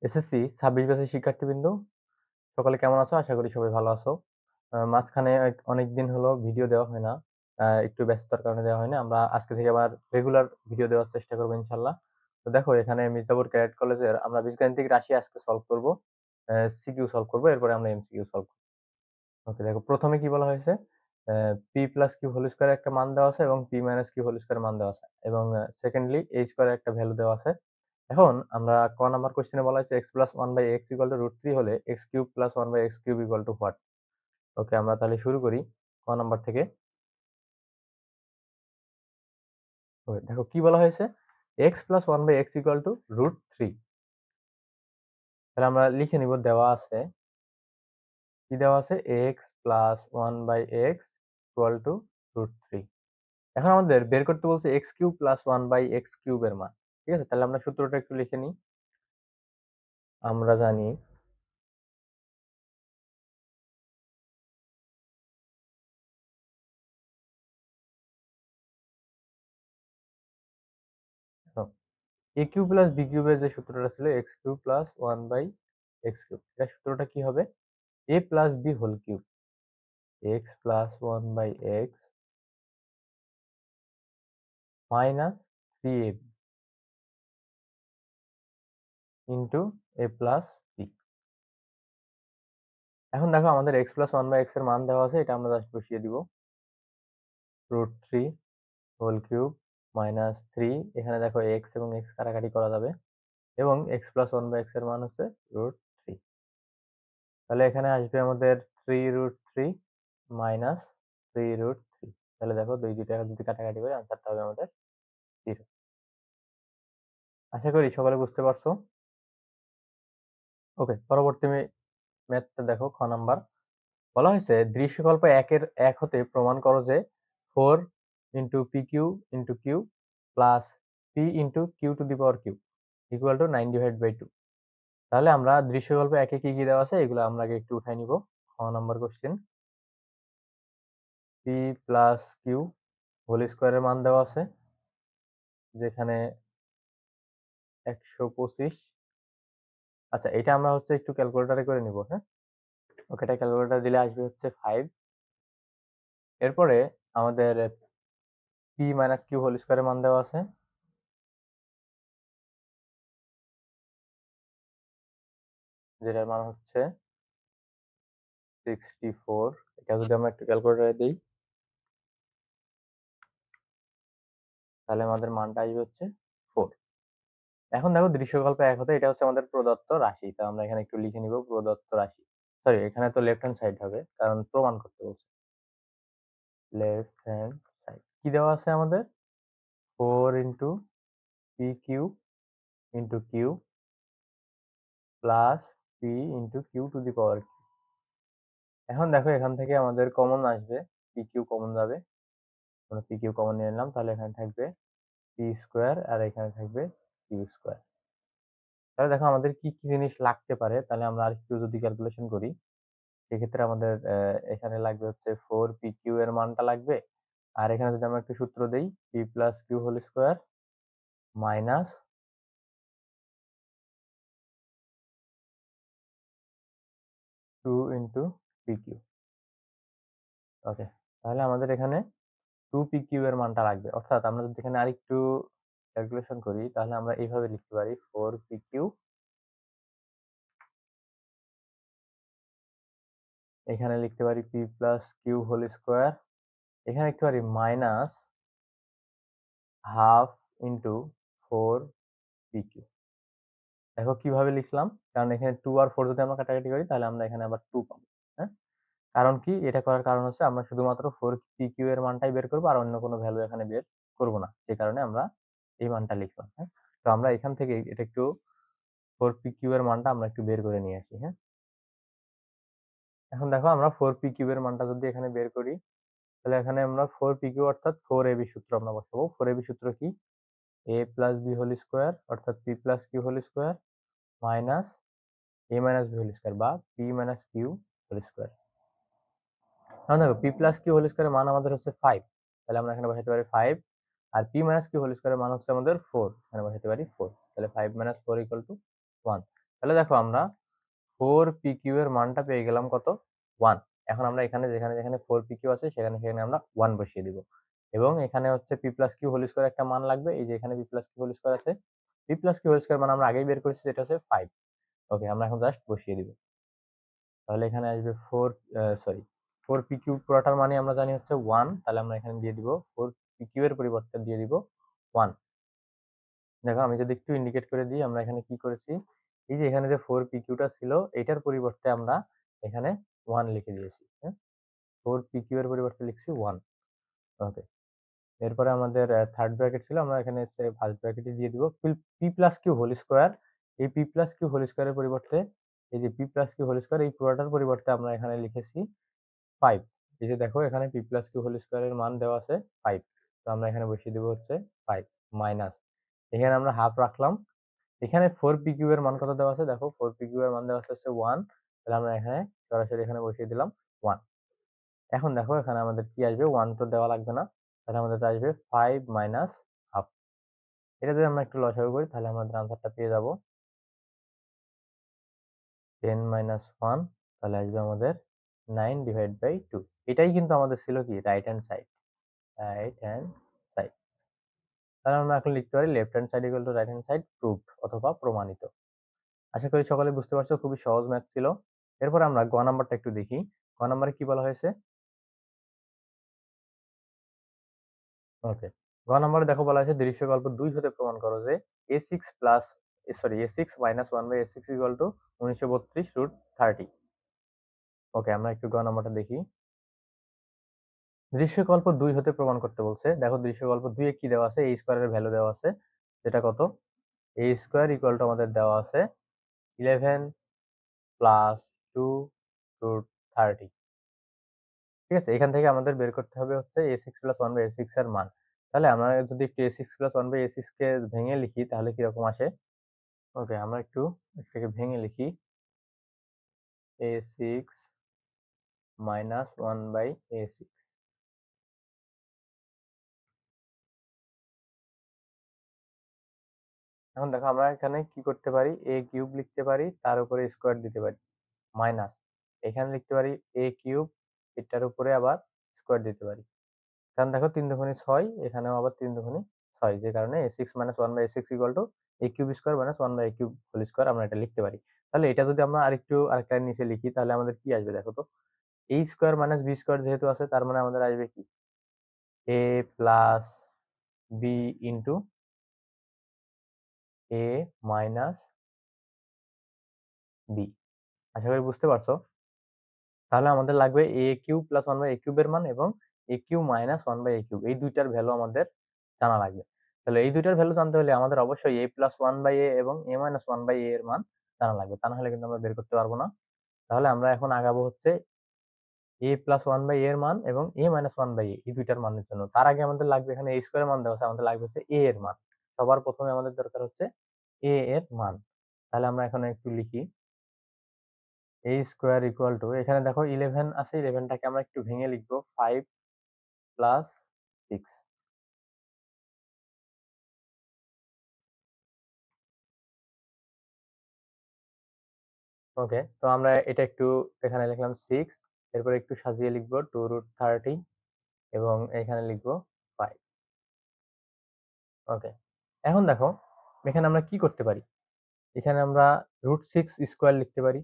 SSC ২৬ ব্যাচের শিক্ষার্থীবৃন্দ, সকলে কেমন আছো? আশা করি সবাই ভালো আছো। মাঝখানে অনেকদিন হলো ভিডিও দেওয়া হয় না। একটু ব্যস্ততার কারণে দেওয়া হয় না। আমরা আজকে থেকে আবার রেগুলার ভিডিও দেওয়ার চেষ্টা করব ইনশাআল্লাহ। তো দেখো এখানে মির্জাপুর ক্যাডেট কলেজের আমরা বীজগাণিতিক রাশি আজকে সলভ করব। সিকিউ সলভ করব। এরপরে আমরা এমসিকিউ সলভ করব। ওকে, দেখো ১ম এ কি বলা হয়েছে? p plus q whole square এর একটা মান দেওয়া আছে এবং p minus q whole square এর মান দেওয়া আছে। এবং সেকেন্ডলি a স্কয়ার এর একটা ভ্যালু দেওয়া আছে। এখন আমরা ক নাম্বার কোয়েশ্চেনে বলা হয়েছে x plus 1/x equal to √3 হলে x cube plus 1/x cube equal to what? Okay, আমরা তাহলে শুরু করি ক নাম্বার থেকে। ওকে, দেখো কি বলা হয়েছে? x plus 1/x equal to √3। তাহলে আমরা লিখে নিব, দেওয়া আছে, কি দেওয়া আছে? x plus 1/x equal to √3। এখন আমাদের বের করতে বলছে x cube plus 1/x cube এর মান। ঠিক আছে? তাহলে আমরা সূত্রটা একটু লিখে নিই। আমরা জানি a কিউব প্লাস b কিউবের যে সূত্রটা ছিল x cube plus 1/x cube, এটা সূত্রটা কি হবে? a plus b whole cube, x plus 1/x minus 3ab into a plus b। এখন দেখো আমাদের x প্লাস 1/x এর মান দেওয়া আছে, এটা আমরা জাস্ট বসিয়ে দিব। √3 হোল কিউব মাইনাস 3, এখানে দেখো x এবং x কাটাকাটি করা যাবে, এবং x প্লাস 1/x এর মান হচ্ছে √3। তাহলে এখানে আসবে আমাদের 3√3 মাইনাস 3√3। তাহলে দেখো 2 টাকা যদি কাটাকাটি করে আনসারটা হবে আমাদের 0। আশা করি সকলে বুঝতে পারছো। ওকে, পরবর্তী ম্যাথটা দেখো, খ নাম্বার। বলা হয়েছে দৃশ্যকল্প 1 এর 1 হতে প্রমাণ করো যে 4 into P Q into Q plus P into Q to the power Q equal to 9/2। তাহলে আমরা দৃশ্যকল্প 1 এ কি কি দেওয়া আছে এগুলো আমরা আগে একটু উঠাই নিব। খ number question, P plus Q whole স্কয়ারের মান দেওয়া আছে, যেখানে 125। আচ্ছা, এটা আমরা হচ্ছে একটু ক্যালকুলেটরে করে নিব, হ্যাঁ? ওকে, এটা ক্যালকুলেটর দিলে আসবে হচ্ছে 5। এরপরে আমাদের পি মাইনাস কিউ হোল স্কয়ারের মান দেওয়া আছে, যেটার মান হচ্ছে 64। এটা যদি আমরা একটু ক্যালকুলেটরে দিই, তাহলে আমাদের মানটা আসবে হচ্ছে 4। এখন দেখো দৃশ্যকল্প 1 হতে এটা হচ্ছে আমাদের প্রদত্ত রাশি। তো আমরা এখানে একটু লিখে নিব প্রদত্ত রাশি। সরি, এখানে তো লেফট হ্যান্ড সাইড হবে, কারণ প্রমাণ করতে বলছে। লেফট হ্যান্ড সাইড কি দেওয়া আছে আমাদের? 4 into P Q into Q plus P into Q to the power Q. এখন দেখো এখান থেকে আমাদের কমন আসবে, পি কিউ কমন যাবে। আমরা পি কিউ কমন নিয়ে নিলাম, তাহলে এখানে থাকবে পি স্কোয়ার আর এখানে থাকবে কিউ স্কোয়ার। তাহলে দেখো আমাদের কি কি জিনিস লাগতে পারে, তাহলে আমরা আরেকটু যদি ক্যালকুলেশন করি, সেক্ষেত্রে আমাদের এখানে লাগবে হচ্ছে 4 পি কিউ এর মানটা লাগবে। আর এখানে যদি আমরা একটু সূত্র দেই, P plus Q whole square minus 2 into P Q. Okay, তাহলে আমাদের এখানে 2 পি কিউ এর মানটা লাগবে। অর্থাৎ আমরা যদি এখানে আরেকটু ক্যালকুলেশন করি, তাহলে আমরা এইভাবে লিখতে পারি 4 পি কিউ, এখানে লিখতে পারি P plus Q whole square, এখানে লিখতে পারি minus half into 4 P Q. দেখো কিভাবে লিখলাম, কারণ এখানে 2 আর 4 যদি আমরা কাটাকাটি করি, তাহলে আমরা এখানে আবার 2 পাবো। হ্যাঁ, কারণ কি এটা করার কারণ হচ্ছে আমরা শুধুমাত্র 4 পি কিউ এর মানটাই বের করবো, আর অন্য কোনো ভ্যালু এখানে বের করব না। সেই কারণে আমরা এই মানটা লিখলাম। হ্যাঁ, তো আমরা এখান থেকে এটা একটু 4 পি কিউ এর মানটা আমরা একটু বের করে নিয়ে আসি। হ্যাঁ, এখন দেখো আমরা 4 পি কিউ এর মানটা যদি এখানে বের করি, তাহলে এখানে আমরা 4 পি কিউ অর্থাৎ 4 এবি সূত্র আমরা বসাবো। 4 এবি সূত্র কি? a plus B whole square অর্থাৎ P plus Q whole square minus a minus B whole square বা P minus Q whole square. এখন দেখো পি প্লাস কিউ হোল স্কোয়ারের মান আমাদের হচ্ছে 5, তাহলে আমরা এখানে বসাতে পারি 5। আর পি মাইনাস কিউ হোল স্কোয়ারের মান হচ্ছে আমাদের 4, এখানে বসাতে পারি 4। তাহলে 5 মাইনাস 4 ইকুয়াল টু 1। তাহলে দেখো আমরা 4pq এর মানটা পেয়ে গেলাম কত? 1। এখন আমরা এখানে যেখানে যেখানে 4pq আছে সেখানে সেখানে আমরা 1 বসিয়ে দিব। এবং এখানে হচ্ছে p plus q whole square একটা মান লাগবে। এই যে এখানে p plus q whole square আছে। p plus q whole square মান আমরা আগেই বের করেছি, যেটা হচ্ছে 5। ওকে, আমরা এখন জাস্ট বসিয়ে দিব। তাহলে এখানে আসবে 4pq পুরোটার মানে আমরা জানি হচ্ছে 1। তাহলে আমরা এখানে দিয়ে দিব 4pq এর পরিবর্তে দিয়ে দিব 1। দেখো আমি যদি একটু ইন্ডিকেট করে দিই, আমরা এখানে কি করেছি, এই যে এখানে যে 4pq টা ছিল এটার পরিবর্তে আমরা এখানে 1 লিখে দিয়েছি। হ্যাঁ, 4pq এর পরিবর্তে লিখছি 1। ওকে, এরপরে আমাদের থার্ড ব্র্যাকেট ছিল, আমরা এখানে ফার্স্ট ব্র্যাকেটে দিয়ে দিব p plus Q whole square. এই p প্লাস কিউ হোল স্কোয়ারের পরিবর্তে এই যে p plus Q whole square এই পুরোটার পরিবর্তে আমরা এখানে লিখেছি 5। এই যে দেখো এখানে p প্লাস কিউ হোল স্কোয়ারের মান দেওয়া আছে 5। তো আমরা এখানে বসিয়ে দিব হচ্ছে 5 মাইনাস, এখানে আমরা হাফ রাখলাম। এখানে 4pq এর মান কত দেওয়া আছে, দেখো 4pq এর মান দেওয়া আছে হচ্ছে 1। তাহলে আমরা এখানে সরাসরি এখানে বসিয়ে দিলাম 1। এখন দেখো এখানে আমাদের কি আসবে, 1 তো দেওয়া লাগবে না, তাহলে আমাদের আসবে 5 মাইনাস হাফ। এটা যদি আমরা একটু লসাগু করি তাহলে আমাদের আনসারটা পেয়ে যাব 10 মাইনাস 1। তাহলে আসবে আমাদের 9 ডিভাইড বাই 2। এটাই কিন্তু আমাদের ছিল কি right hand side, right hand side. তাহলে আমরা এখন লিখতে পারি left hand side equal to right hand side proved অথবা প্রমাণিত। আশা করি সকলে বুঝতে পারছো, খুবই সহজ ম্যাথ ছিল। এরপর আমরা গ নাম্বারটা একটু দেখি। গ নাম্বারে কি বলা হয়েছে? ওকে, গ নাম্বারে দেখো বলা হয়েছে দৃশ্যকল্প 2 হতে প্রমাণ করো যে a6 plus a6 minus 1 by a6 equal to 1932 root 30। Okay, আমরা একটু গ নাম্বারটা দেখি। দৃশ্যকল্প 2 হতে প্রমাণ করতে বলছে। দেখো দৃশ্যকল্প 2 এ কি দেওয়া আছে, a স্কয়ারের ভ্যালু দেওয়া আছে, যেটা কত, a স্কয়ার ইকুয়াল টু আমাদের দেওয়া আছে 11 প্লাস 2 রুট 30। ঠিক আছে, এখান থেকে আমাদের বের করতে হবে হচ্ছে a6 প্লাস 1 বাই a6 এর মান। তাহলে আমরা যদি একটু a6 প্লাস 1 বাই a6 কে ভেঙে লিখি তাহলে কিরকম আসে? ওকে, আমরা একটু এটাকে ভেঙে লিখি। a6 minus 1 by a6। এখন দেখো আমরা এখানে কি করতে পারি, a কিউব লিখতে পারি, তার উপরে স্কোয়ার দিতে পারি, মাইনাস এখানে লিখতে পারি a কিউব, এটার উপরে আবার স্কোয়ার দিতে পারি। কারণ দেখো 3 দুগুণে 6, এখানেও আবার 3 দুগুণে 6, যে কারণে a6 minus 1 by a6 equal to a cube square minus 1 by a cube whole square আমরা এটা লিখতে পারি। তাহলে এটা যদি আমরা আরেকটা নিচে লিখি তাহলে আমাদের কি আসবে দেখো তো, a square minus b square যেহেতু আছে তার মানে আমাদের আসবে কি a plus b into a minus b। আশা করি বুঝতে পারছো। তাহলে আমাদের লাগবে a cube plus 1 by a কিউবের মান এবং a cube minus 1 by a cube, এই দুইটার ভ্যালু আমাদের জানা লাগবে। তাহলে এই দুইটার ভ্যালু জানতে হলে আমাদের অবশ্যই a প্লাস 1 বাই a এবং a মাইনাস 1 বাই a এর মান জানা লাগবে, তা না হলে কিন্তু আমরা বের করতে পারবো না। তাহলে আমরা এখন আগাবো হচ্ছে a প্লাস 1 বাই a এর মান এবং a মাইনাস 1 বাই a এই দুইটার মানের জন্য। তার আগে আমাদের লাগবে, এখানে a স্কয়ারের মান দেওয়া আছে, আমাদের লাগবে হচ্ছে a এর মান। সবার প্রথমে আমাদের দরকার হচ্ছে a এর মান। তাহলে আমরা এখানে একটু লিখি a স্কয়ার ইকুয়াল টু, এখানে দেখো 11 আছে, 11টাকে আমরা একটু ভেঙে লিখবো 5 প্লাস 6। ওকে, তো আমরা এটা একটু এখানে লিখলাম 6, এরপর একটু সাজিয়ে লিখবো 2 রুট 30 এবং এখানে লিখবো 5। ওকে, এখন দেখো এখানে আমরা কি করতে পারি, এখানে আমরা রুট 6 স্কোয়ার লিখতে পারি।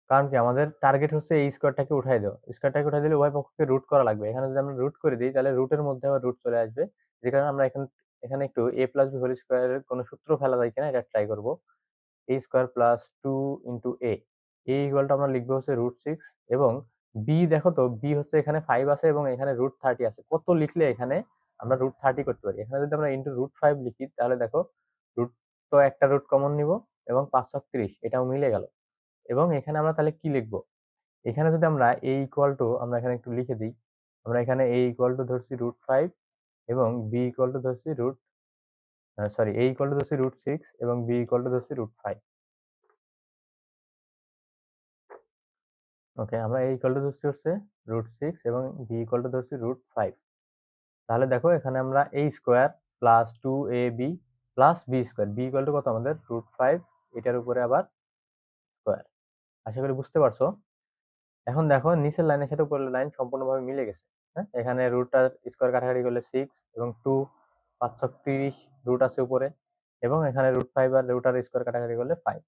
কারণ কি আমাদের টার্গেট হচ্ছে এই স্কোয়ারটাকে উঠাই দেওয়া, স্কোয়ারটাকে উঠাই দিলে উভয় পক্ষকে রুট করা লাগবে। এখানে যদি আমরা রুট করে দিই তাহলে রুটের মধ্যে আবার রুট চলে আসবে, যে কারণে আমরা এখানে একটু a প্লাস বি হোল স্কোয়ারের কোনো সূত্র ফেলা যায় কিনা এটা ট্রাই করবো। a square plus 2 into a equal to আমরা লিখবো হচ্ছে রুট 6 এবং b, দেখো তো b হচ্ছে এখানে 5 আছে এবং এখানে রুট 30 আছে, কত লিখলে এখানে আমরা রুট 30 করতে পারি। এখানে যদি আমরা ইন্টু রুট 5 লিখি তাহলে দেখো রুট, তো একটা রুট কমন নিব এবং 5 30 এটাও মিলে গেল। এবং এখানে আমরা তাহলে কি লিখবো, এখানে যদি আমরা a ইকুয়াল টু আমরা এখানে একটু লিখে দিই, আমরা এখানে a ইকুয়াল টু ধরছি রুট 5 এবং b ইকুয়াল টু ধরছি a ইকুয়াল টু ধরছি রুট 6 এবং b ইকুয়াল টু ধরছি রুট 5। ওকে, আমরা a ইকুয়াল টু ধরছি হচ্ছে রুট 6 এবং b ইকুয়াল টু ধরছি রুট 5। তাহলে দেখো এখানে আমরা a square plus 2ab plus b square, b equal to কত আমাদের রুট 5 এটার উপরে আবার স্কোয়ার। আশা করি বুঝতে পারছো। এখন দেখো নিচের লাইনের সাথে উপরের লাইন সম্পূর্ণভাবে মিলে গেছে। হ্যাঁ, এখানে রুটটা স্কোয়ার কাটাকাটি করলে 6 এবং 2 5 6 30 রুট আছে উপরে, এবং এখানে √5 আর রুটার স্কোয়ার কাটাকাটি করলে 5।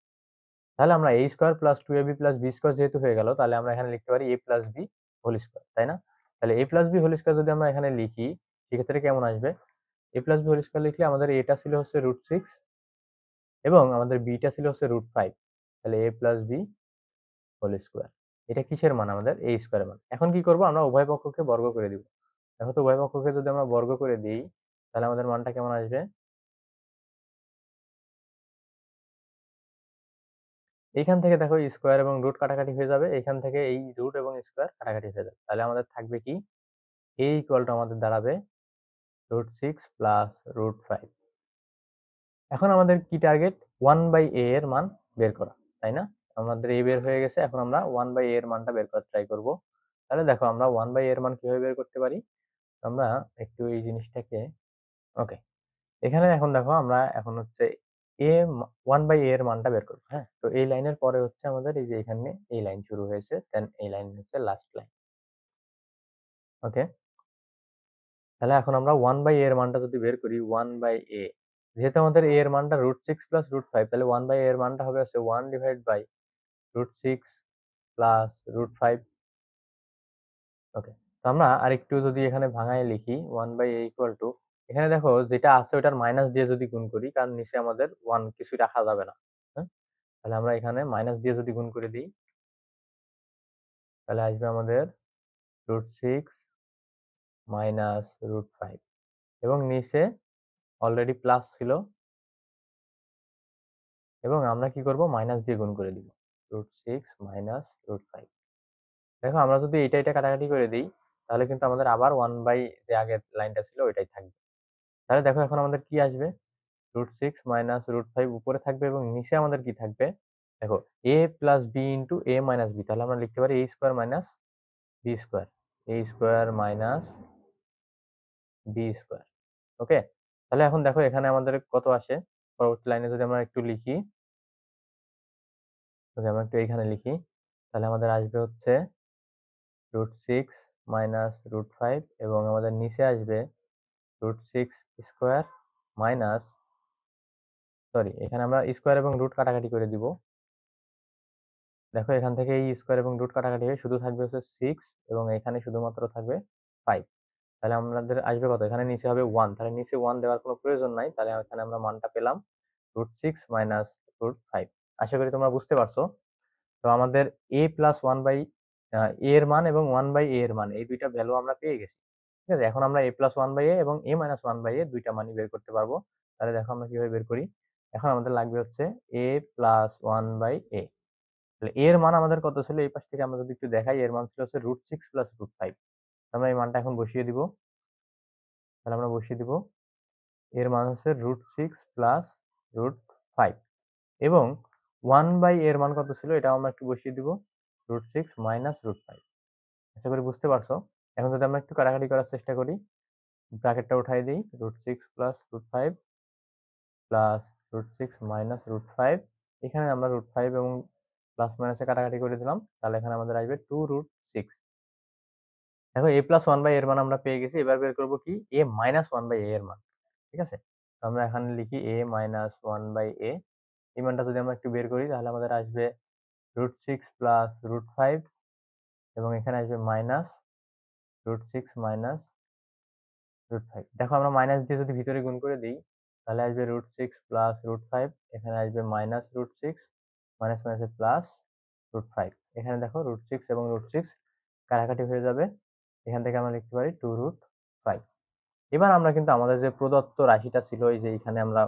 তাহলে আমরা a square plus 2ab plus b square যেহেতু হয়ে গেল, তাহলে আমরা এখানে লিখতে পারি a plus b whole square, তাই না? তাহলে a plus b whole square যদি আমরা এখানে লিখি, সেক্ষেত্রে কেমন আসবে? a plus b whole square লিখলে আমাদের এটা ছিল হচ্ছে √6 এবং আমাদের বিটা ছিল হচ্ছে √5। তাহলে a plus b whole square, এটা কিসের মান? আমাদের a স্কোয়ারের মান। এখন কি করব? আমরা উভয় পক্ষকে বর্গ করে দিব। দেখো তো, উভয় পক্ষকে যদি আমরা বর্গ করে দিই, তাহলে আমাদের মানটা কেমন আসবে? এইখান থেকে দেখো স্কোয়ার এবং রুট কাটাকাটি হয়ে যাবে, এখান থেকে এই রুট এবং স্কোয়ার কাটাকাটি হয়ে যাবে। তাহলে আমাদের থাকবে কি? a ইকুয়াল টু আমাদের দাঁড়াবে √6 প্লাস √5। এখন আমাদের কি টার্গেট? 1/a এর মান বের করা, তাই না? আমাদের a বের হয়ে গেছে, এখন আমরা 1/a এর মানটা বের করার ট্রাই করব। তাহলে দেখো আমরা 1/a এর মান কিভাবে বের করতে পারি। আমরা একটু এই জিনিসটাকে, ওকে, এখানে এখন দেখো আমরা এখন হচ্ছে a 1/a এর মানটা বের করবো। হ্যাঁ, তো এই লাইনের পরে হচ্ছে আমাদের এই যে এখানে এই লাইন শুরু হয়েছে, দেন এই লাইন হচ্ছে লাস্ট লাইন। ওকে, তাহলে এখন আমরা 1/a এর মানটা যদি বের করি, 1/a, যেহেতু আমাদের a এর মানটা √6 প্লাস √5, তাহলে 1/a এর মানটা হবে হচ্ছে 1 ডিভাইড বাই √6 প্লাস √5। ওকে, তো আমরা আরেকটু যদি এখানে ভাঙায় লিখি, 1/a ইকুয়াল টু, এখানে দেখো যেটা আছে ওটার মাইনাস দিয়ে যদি গুণ করি, কারণ নিচে আমাদের 1 কিছুই রাখা যাবে না। হ্যাঁ, তাহলে আমরা এখানে মাইনাস দিয়ে যদি গুণ করে দিই, তাহলে আসবে আমাদের √6 মাইনাস √5, এবং নিচে অলরেডি প্লাস ছিল, এবং আমরা কি করব? মাইনাস দিয়ে গুণ করে দিব, √6 মাইনাস √5। দেখো আমরা যদি এটা এটা কাটাকাটি করে দিই, তাহলে কিন্তু আমাদের আবার 1 বাই যে আগের লাইনটা ছিল ওইটাই থাকবে। তাহলে দেখো এখন আমাদের কি আসবে? √6 মাইনাস √5 উপরে থাকবে এবং নিচে আমাদের কি থাকবে? দেখো, a plus b into a minus b, তাহলে আমরা লিখতে পারি a square minus b square, a square minus b square. Okay, তাহলে এখন দেখো এখানে আমাদের কত আসে। পরবর্তী লাইনে যদি আমরা একটু লিখি, যদি আমরা একটু এখানে লিখি, তাহলে আমাদের আসবে হচ্ছে √6 মাইনাস √5, এবং আমাদের নিচে আসবে √6 স্কোয়ার মাইনাস, সরি, এখানে আমরা স্কোয়ার এবং রুট কাটাকাটি করে দিব। দেখো এখান থেকে এই স্কোয়ার এবং রুট কাটাকাটি হয়ে শুধু থাকবে হচ্ছে 6, এবং এখানে শুধুমাত্র থাকবে 5। তাহলে আমাদের আসবে কত? এখানে নিচে হবে 1, তাহলে নিচে 1 দেওয়ার কোনো প্রয়োজন নাই, তাহলে এখানে আমরা মানটা পেলাম √6 মাইনাস √5। আশা করি তোমরা বুঝতে পারছো। তো আমাদের a প্লাস 1/a এর মান এবং 1/a এর মান, এই দুইটা ভ্যালু আমরা পেয়ে গেছি। ঠিক আছে, এখন আমরা a প্লাস 1/a এবং a মাইনাস 1/a দুইটা মানই বের করতে পারবো। তাহলে দেখো আমরা কিভাবে বের করি। এখন আমাদের লাগবে হচ্ছে a প্লাস 1/a। তাহলে a এর মান আমাদের কত ছিল? এই পাশ থেকে আমরা যদি একটু দেখাই, এর মান ছিল হচ্ছে √6 প্লাস √5। আমরা এই মানটা এখন বসিয়ে দিব। তাহলে আমরা বসিয়ে দিব, এর মান হচ্ছে √6 প্লাস √5, এবং 1/a এর মান কত ছিল এটাও আমরা একটু বসিয়ে দিব, √6 মাইনাস √5। আশা করি বুঝতে পারছো। এখন যদি আমরা একটু কাটাকাটি করার চেষ্টা করি, ব্র্যাকেটটা উঠাই দিই, √6 প্লাস √5 প্লাস √6 মাইনাস √5। এখানে আমরা √5 এবং প্লাস মাইনাসে কাটাকাটি করে দিলাম, তাহলে এখানে আমাদের আসবে 2√6। দেখো a প্লাস 1/a এর মান আমরা পেয়ে গেছি। এবার বের করব কি? a মাইনাস 1/a এর মান। ঠিক আছে, তো আমরা এখানে লিখি a মাইনাস 1/a। এই মানটা যদি আমরা একটু বের করি, তাহলে আমাদের আসবে √6 প্লাস √5, এবং এখানে আসবে মাইনাস √6 মাইনাস √5। দেখো আমরা মাইনাস দিয়ে যদি ভিতরে গুণ করে দিই, তাহলে আসবে √6 প্লাস √5, এখানে আসবে মাইনাস √6, মাইনাস মাইনাসে প্লাস √5। এখানে দেখো √6 এবং √6 কাটাকাটি হয়ে যাবে, এখান থেকে আমরা লিখতে পারি 2√5। এবার আমরা কিন্তু আমাদের যে প্রদত্ত রাশিটা ছিল, এই যে এখানে আমরা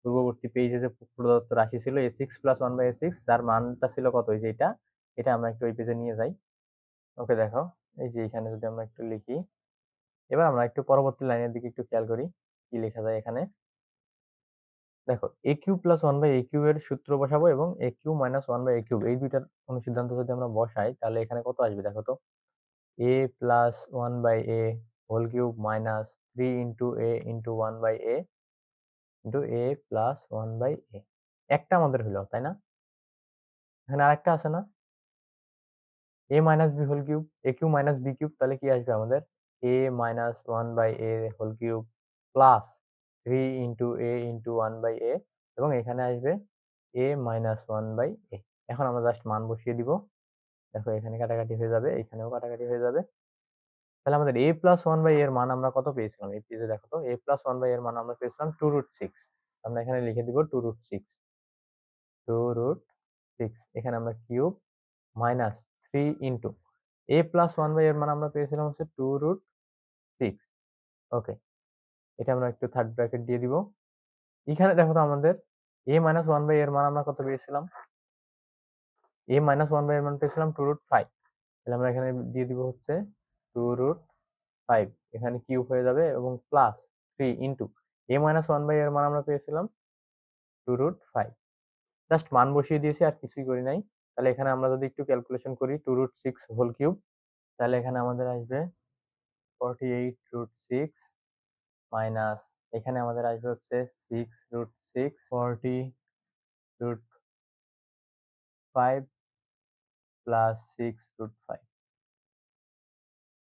পূর্ববর্তী পেজে যে প্রদত্ত রাশি ছিল a6 প্লাস 1/a6, যার মানটা ছিল কত? এই যে এটা, এটা আমরা একটু ওই পেজে নিয়ে যাই। ওকে, দেখো এই যে এখানে যদি আমরা একটু লিখি, এবার আমরা একটু পরবর্তী লাইনের দিকে একটু খেয়াল করি কি লেখা যায় এখানে। দেখো, a cube plus 1/a cube এর সূত্র বসাবো, এবং a cube minus 1/a cube এই দুইটার অনুসিদ্ধান্ত যদি আমরা বসাই, তাহলে এখানে কত আসবে দেখো তো। a plus 1/a whole cube minus 3 into a into 1/a into a plus 1/a। একটা আমাদের হইলো, তাই না? এখানে আরেকটা আছে না? a minus b whole cube, a cube minus b cube, তাহলে কি আসবে আমাদের? a minus 1/a whole cube plus 3 into a into 1/a, এবং এখানে আসবে a মাইনাস 1/a। এখন আমরা জাস্ট মান বসিয়ে দিব। দেখো এখানে কাটাকাটি হয়ে যাবে, এখানেও কাটাকাটি হয়ে যাবে। তাহলে আমাদের a প্লাস 1/a এর মান আমরা কত পেয়েছিলাম? এই পেজে দেখো তো, a প্লাস 1/a এর মান আমরা পেয়েছিলাম 2√6। আমরা এখানে লিখে দিব 2√6, 2√6। এখানে আমরা cube minus 3 into a plus 1/a এর মান আমরা পেয়েছিলাম হচ্ছে 2√6। ওকে, এটা আমরা একটু থার্ড ব্র্যাকেট দিয়ে দিব। এখানে দেখো তো আমাদের a মাইনাস 1/a এর মান আমরা কত পেয়েছিলাম? a মাইনাস 1/a এর মান পেয়েছিলাম 2√5। তাহলে আমরা এখানে দিয়ে দিব হচ্ছে 2√5, এখানে কিউব হয়ে যাবে, এবং plus 3 into a minus 1/a এর মান আমরা পেয়েছিলাম 2√5। জাস্ট মান বসিয়ে দিয়েছি, আর কিছুই করি নাই। তাহলে এখানে আমরা যদি একটু ক্যালকুলেশন করি 2√6 হোল কিউব, তাহলে এখানে আমাদের আসবে 48√6 মাইনাস, এখানে আমাদের আসবে হচ্ছে 6√6, 40√5 প্লাস 6√5।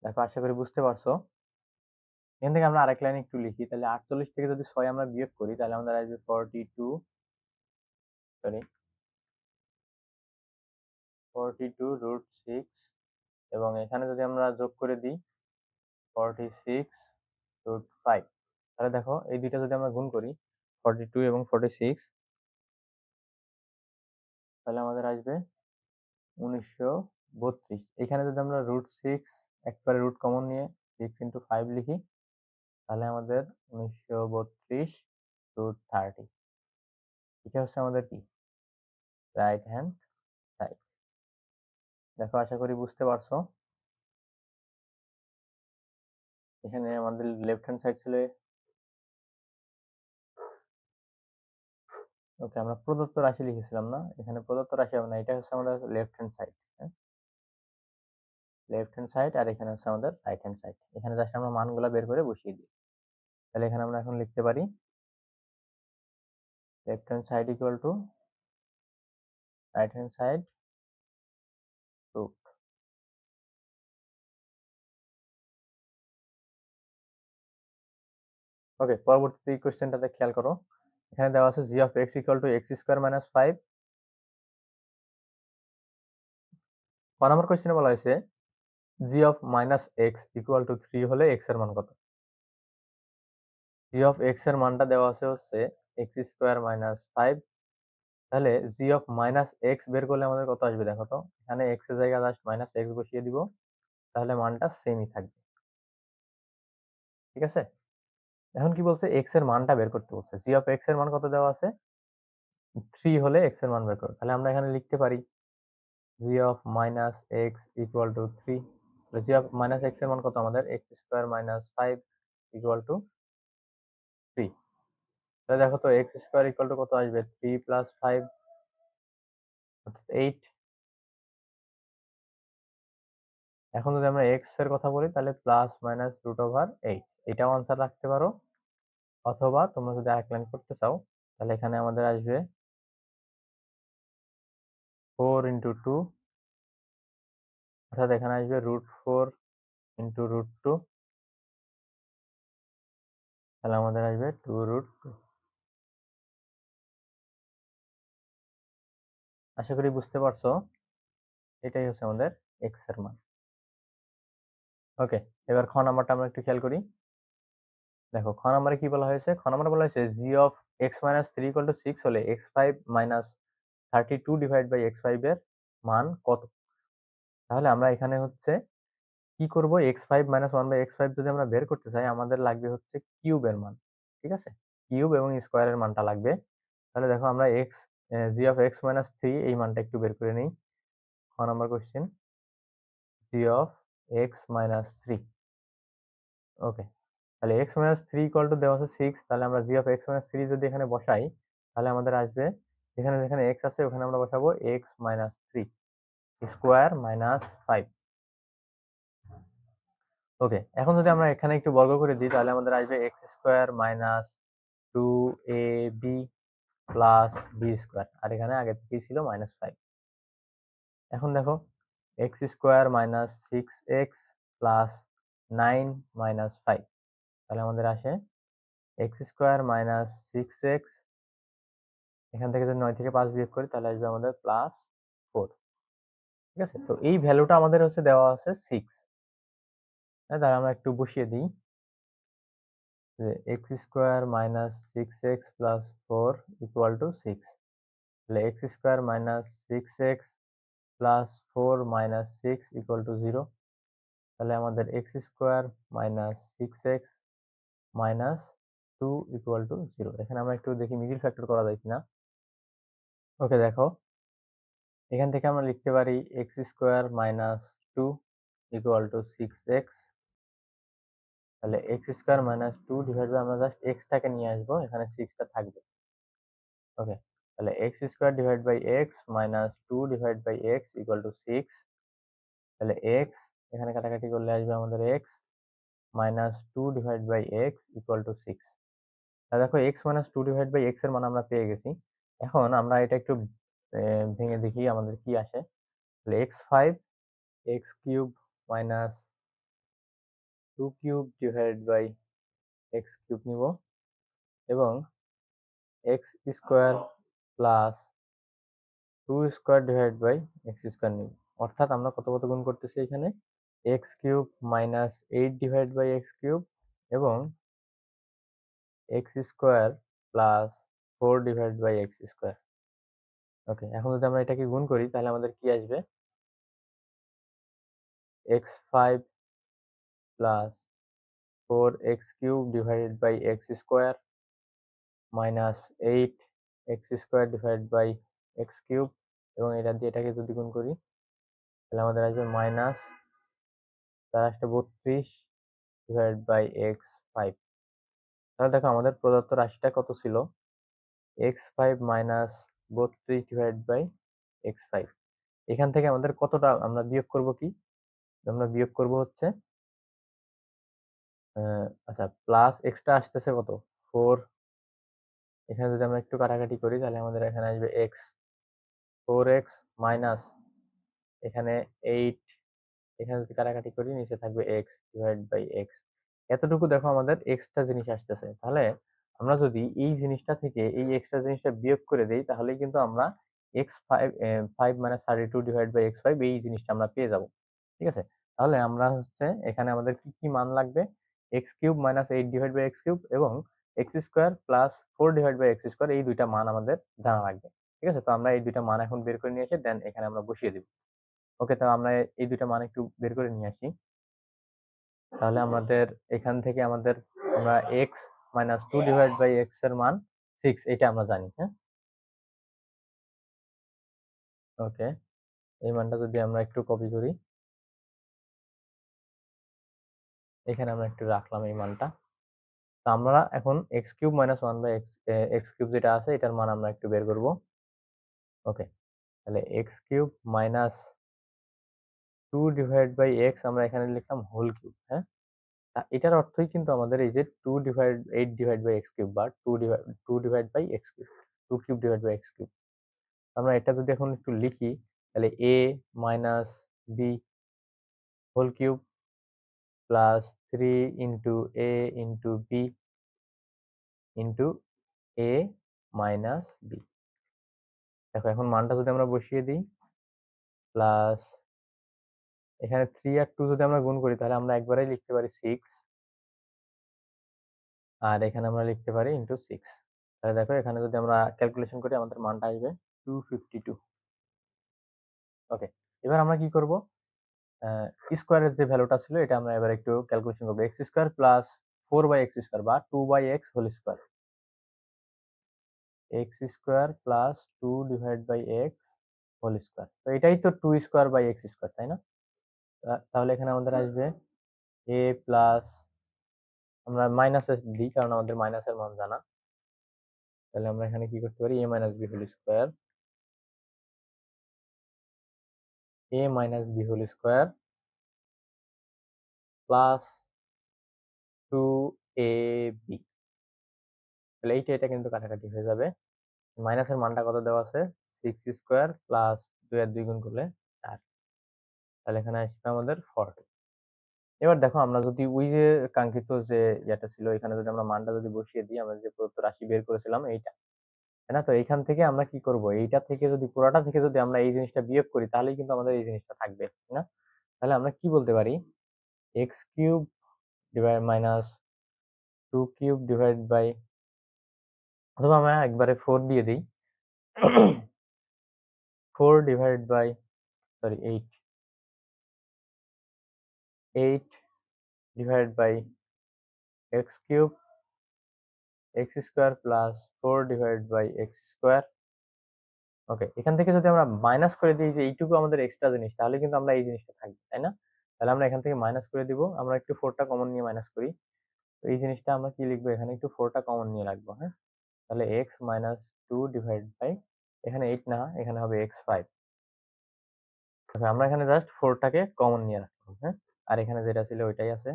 দেখো আশা করি বুঝতে পারছো। এখান থেকে আমরা আরেক লাইন একটু লিখি, তাহলে 48 থেকে যদি 6 আমরা বিয়োগ করি, তাহলে আমাদের আসবে 42√6, এবং এখানে যদি আমরা যোগ করে দিই 46√5, তাহলে দেখো এই দুইটা যদি আমরা গুণ করি 42 এবং 46, তাহলে আমাদের আসবে 1932। এখানে যদি আমরা √6 একবারে রুট কমন নিয়ে 6 ইন্টু 5 লিখি, তাহলে আমাদের 1932√30। এটা হচ্ছে আমাদের কি? Right hand side. দেখো আশা করি বুঝতে পারছো। এখানে আমাদের লেফট হ্যান্ড সাইড ছিল, ওকে আমরা প্রদত্ত রাশি লিখেছিলাম না, এখানে প্রদত্ত রাশি হবে না, এটা হচ্ছে আমাদের লেফট হ্যান্ড সাইড। হ্যাঁ, লেফট হ্যান্ড সাইড, আর এখানে হচ্ছে আমাদের রাইট হ্যান্ড সাইড। এখানে জাস্ট আমরা মানগুলা বের করে বসিয়ে দিই। তাহলে এখানে আমরা এখন লিখতে পারি left hand side equal to right hand side root. Okay, পরবর্তী কোশ্চেনটাতে খেয়াল করো। এখানে দেওয়া আছে G of X equal to X square minus 5। ক নম্বর কোশ্চেনে বলা হয়েছে G of minus X equal to 3 হলে এক্স এর মান কত? জি অফ এক্স এর মানটা দেওয়া আছে হচ্ছে এক্স স্কোয়ার মাইনাস 5। তাহলে জি অফ মাইনাস এক্স বের করলে আমাদের কত আসবে দেখো তো। এখানে এক্স এর জায়গায় জাস্ট মাইনাস এক্স বসিয়ে দিব, তাহলে মানটা সেমই থাকবে। ঠিক আছে, এখন কি বলছে? এক্স এর মানটা বের করতে বলছে। জি অফ এক্স এর মান কত দেওয়া আছে? 3 হলে এক্স এর মান বের করো। তাহলে আমরা এখানে লিখতে পারি G of minus X equal to 3। G of minus X এর মান কত আমাদের? X square minus 5 equal to 3। তাহলে দেখো তো এক্স স্কোয়ার ইকুয়াল টু কত আসবে? 3 প্লাস 5 অর্থাৎ 8। এখন যদি আমরা এক্স এর কথা বলি, তাহলে প্লাস মাইনাস √8, এটাও আনসার রাখতে পারো। অথবা তোমরা যদি আরেক লাইন করতে চাও, তাহলে এখানে আমাদের আসবে 4 ইন্টু 2, অর্থাৎ এখানে আসবে √4 ইন্টু √2, তাহলে আমাদের আসবে 2√2। আশা করি বুঝতে পারছো। এটাই হচ্ছে আমাদের এক্স এর মান। ওকে, এবার খ নাম্বারটা আমরা একটু খেয়াল করি। দেখো খ নাম্বারে কি বলা হয়েছে? খ নাম্বারে বলা হয়েছে G of X minus 3 equal to 6 হলে x5 minus 32 divide by x5 এর মান কত? তাহলে আমরা এখানে হচ্ছে কি করব? x5 মাইনাস 1 বাই x5 যদি আমরা বের করতে চাই, আমাদের লাগবে হচ্ছে কিউবের মান। ঠিক আছে, কিউব এবং স্কোয়ারের মানটা লাগবে। তাহলে দেখো আমরা x G of X minus 3 এই মানটা একটু বের করে নিই। খ number question, G of X minus 3। ওকে, তাহলে x মাইনাস 3 ইকুয়াল টু দেওয়া আছে 6। তাহলে আমরা জি অফ x মাইনাস 3 যদি এখানে বসাই, তাহলে আমাদের আসবে এখানে যেখানে x আছে ওখানে আমরা বসাবো x মাইনাস 3 স্কোয়ার মাইনাস 5। ওকে, এখন যদি আমরা এখানে একটু বর্গ করে দিই, তাহলে আমাদের আসবে x স্কোয়ার মাইনাস 2ab প্লাস বি স্কোয়ার, আর এখানে আগে থেকেই ছিল -5। এখন দেখো x square minus 6x plus 9 - 5, তাহলে আমাদের আসে এক্স স্কোয়ার মাইনাস 6x, এখান থেকে যদি 9 থেকে 5 বিয়োগ করি তাহলে আসবে আমাদের +4। ঠিক আছে, তো এই ভ্যালুটা আমাদের হচ্ছে দেওয়া আছে 6। তাহলে আমরা একটু বসিয়ে দিই যে x square minus 6x plus 4 equal to 6। তাহলে X square minus 6x plus 4 minus 6 equal to 0। তাহলে আমাদের X square minus 6x minus 2 equal two 0। এখানে আমরা একটু দেখি মিডিল ফ্যাক্টর করা যায় কিনা। ওকে, দেখো এখান থেকে আমরা লিখতে পারি X square minus 2 equal to 6x। তাহলে X square minus 2 divide by, আমরা জাস্ট এক্সটাকে নিয়ে আসবো, এখানে 6টা থাকবে। ওকে, তাহলে X square divide by X minus 2 divide by X equal to 6। তাহলে এক্স এখানে কাটাকাটি করলে আসবে আমাদের X minus 2 divide by X equal to 6। তাহলে দেখো x minus 2 divide by x এর মান আমরা পেয়ে গেছি। এখন আমরা এটা একটু ভেঙে দেখি আমাদের কি আসে। তাহলে x5 x cube minus 2 cube divide by x cube নিব, এবং x square plus 2 square divide by x square নিব। অর্থাৎ আমরা কত কত গুণ করতেছি এখানে, x cube minus 8 divide by x cube এবং x square plus 4 divide by x square. Okay, এখন যদি আমরা এটাকে গুণ করি তাহলে আমাদের কি আসবে, x5 plus 4x cube divided by x square minus 8 x square divide by x cube, এবং এটা দিয়ে এটাকে যদি গুণ করি তাহলে আমাদের আসবে মাইনাস 4 32 ডিভাইড বাই x5। তাহলে দেখো আমাদের প্রদত্ত রাশিটা কত ছিল, x5 minus 32 divide by x5। এখান থেকে আমাদের কতটা আমরা বিয়োগ করব, কি আমরা বিয়োগ করব হচ্ছে আচ্ছা, প্লাস এক্সটা আসতেছে কত 4। এখানে যদি আমরা একটু কাটাকাটি করি তাহলে আমাদের এখানে আসবে এক্স 4x মাইনাস এখানে 8, এখানে যদি কাটাকাটি করি নিচে থাকবে এক্স ডিভাইড বাই এক্স। এতটুকু দেখো আমাদের এক্সট্রা জিনিস আসতেছে। তাহলে আমরা যদি এই জিনিসটা থেকে এই এক্সট্রা জিনিসটা বিয়োগ করে দেই তাহলে কিন্তু আমরা x five 5 - 32 divide by x five এই জিনিসটা আমরা পেয়ে যাব। ঠিক আছে, তাহলে আমরা হচ্ছে এখানে আমাদের কি কি মান লাগবে, x cube minus 8 divide by x cube এবং x square plus 4 divide by x square, এই দুইটা মান আমাদের জানা লাগবে। ঠিক আছে, তো আমরা এই দুইটা মান এখন বের করে নিয়ে এসে দেন এখানে আমরা বসিয়ে দিব। ওকে, তো আমরা এই দুইটা মান একটু বের করে নিয়ে আসি। তাহলে আমাদের এখান থেকে আমাদের আমরা x minus 2 divide by x এর মান 6, এটা আমরা জানি। হ্যাঁ, ওকে, এই মানটা যদি আমরা একটু কপি করি, এখানে আমরা একটু রাখলাম এই মানটা। তো আমরা এখন x cube minus 1 by x x cube যেটা আছে এটার মান আমরা একটু বের করব। ওকে, তাহলে x cube minus 2 divide by x আমরা এখানে লিখলাম হোল কিউব। হ্যাঁ, এটার অর্থই কিন্তু আমাদের এই যে 2 divide 8 divide by x cube বা 2 divide by x cube, 2 cube divide by x cube. আমরা এটা যদি এখন একটু লিখি তাহলে a minus B whole cube plus 3 into a into b into a minus b. দেখো এখন মানটা যদি আমরা বসিয়ে দিই, প্লাস এখানে 3 আর 2 যদি আমরা গুণ করি তাহলে আমরা একবারেই লিখতে পারি 6, আর এখানে আমরা লিখতে পারি ইন্টু 6। তাহলে দেখো এখানে যদি আমরা ক্যালকুলেশন করি আমাদের মানটা আসবে 252। ওকে, এবার আমরা কি করব, স্কোয়ারের যে ভ্যালুটা ছিল এটা আমরা এবার একটু ক্যালকুলেশন করবো, x square plus 4 by x square বা 2 by x whole square, x square plus 2 divide by x whole square. তো এটাই তো 2 স্কোয়ার বাই এক্স স্কোয়ার, তাই না? তাহলে এখানে আমাদের আসবে এ প্লাস, আমরা মাইনাস দিই কারণ আমাদের মাইনাসের মান জানা। তাহলে আমরা এখানে কি করতে পারি, a minus B whole square, a minus B whole square plus 2 a b. তাহলে এইটা এটা কিন্তু কাটাকাটি হয়ে যাবে। মাইনাসের মানটা কত দেওয়া আছে? 6 স্কোয়ার প্লাস 2 আর 2 গুণ করলে 4। তাহলে এখানে আসবে আমাদের 40। এবার দেখো আমরা যদি ওই যে কাঙ্ক্ষিত যে ইয়েটা ছিল এখানে যদি আমরা মানটা যদি বসিয়ে দিই, আমরা যে প্রদত্ত রাশি বের করেছিলাম এইটা, তাই না? তো এইখান থেকে আমরা কি করব, এইটা থেকে যদি পুরাটা থেকে যদি আমরা এই জিনিসটা বিয়োগ করি তাহলেই কিন্তু আমাদের এই জিনিসটা থাকবে, তাই না? তাহলে আমরা কি বলতে পারি, x cube divide minus 2 cube divide by, অথবা আমরা একবারে 4 দিয়ে দিই। 4 divide by, sorry 8, 8 divide by x cube x square plus 4 divide by x square. Okay, এখান থেকে যদি আমরা মাইনাস করে দিই যে এইটুকু আমাদের এক্সট্রা জিনিস, তাহলে কিন্তু আমরা এই জিনিসটা থাকবে, তাই না? তাহলে আমরা এখান থেকে মাইনাস করে দিব, আমরা একটু 4 টা কমন নিয়ে মাইনাস করি। তো এই জিনিসটা আমরা কি লিখবো, এখানে একটু 4 টা কমন নিয়ে রাখবো, হ্যাঁ? তাহলে x মাইনাস 2 ডিভাইড বাই, এখানে 8 না, এখানে হবে x5। আমরা এখানে জাস্ট 4 টাকে কমন নিয়ে রাখলাম, হ্যাঁ? আর এখানে যেটা ছিল ওইটাই আছে।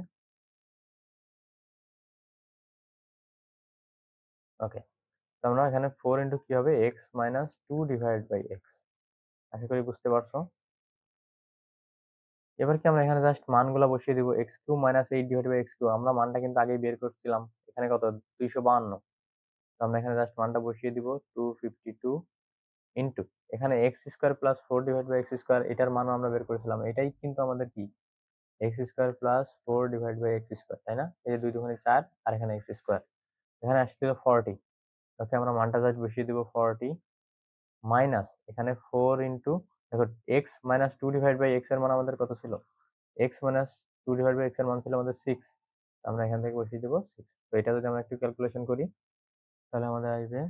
ওকে, তো আমরা এখানে 4 ইনটু কি হবে, x minus 2 divide by x। আশা করি বুঝতে পারছো। এবার কি আমরা এখানে জাস্ট মানগুলা বসিয়ে দিব, x cube minus 8 divide by x cube, আমরা মানটা কিন্তু আগেই বের করছিলাম। এখানে কত, 252। তো আমরা এখানে জাস্ট মানটা বসিয়ে দিব 252 ইনটু, এখানে x square plus 4 divide by x square, এটার মানও আমরা বের করেছিলাম। এটাই কিন্তু আমাদের কি, x square plus 4 divide by x square, তাই না? এই যে 2 দুগুণে 4, আর এখানে এক্স স্কোয়ার, এখানে আসছিল 40। ওকে, আমরা মানটা জাস্ট বসিয়ে দিব 40 মাইনাস এখানে 4 ইনটু, দেখো x minus 2 divide by x এর মান আমাদের কত ছিল, x minus 2 divide by x এর মান ছিল আমাদের 6। আমরা এখান থেকে বসিয়ে দেব 6। তো এটা যদি আমরা একটু ক্যালকুলেশন করি তাহলে আমাদের আসবে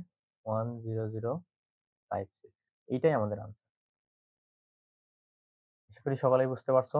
10056। এইটাই আমাদের আনসার। আশা করি সকলেই বুঝতে পারছো।